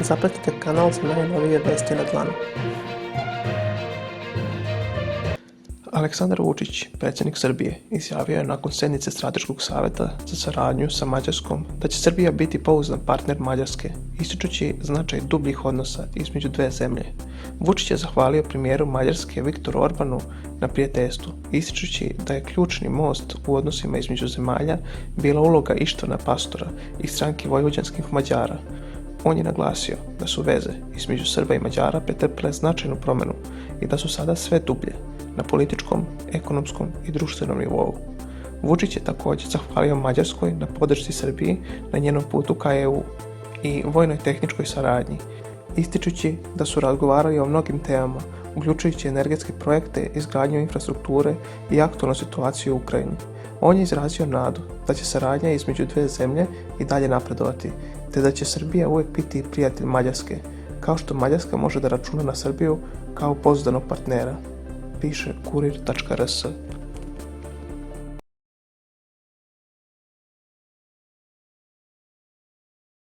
Zapratite kanal za najnovije vesti na dlanu. Aleksandar Vučić, predsjednik Srbije, izjavio je nakon sjednice Strateškog savjeta za saradnju sa Mađarskom da će Srbija biti pouzdan partner Mađarske, ističući značaj dubljih odnosa između dve zemlje. Vučić je zahvalio premijeru Mađarske Viktoru Orbanu na prijateljstvu, ističući da je ključni most u odnosima između zemalja bila uloga Ištvana Pastora iz stranke vojvođanskih Mađara. On je naglasio da su veze između Srba i Mađara pretrpile značajnu promjenu i da su sada sve dublje na političkom, ekonomskom i društvenom nivou. Vučić je također zahvalio Mađarskoj na podršci Srbiji na njenom putu ka EU i vojnoj tehničkoj saradnji, ističući da su razgovarali o mnogim temama, uključujući energetske projekte, izgradnju infrastrukture i aktualnu situaciju u Ukrajini. On je izrazio nadu da će saradnja između dve zemlje i dalje napredovati, te da će Srbija uvijek biti prijatelj Mađarske, kao što Mađarska može da računa na Srbiju kao pouzdanog partnera, piše Kurir.rs.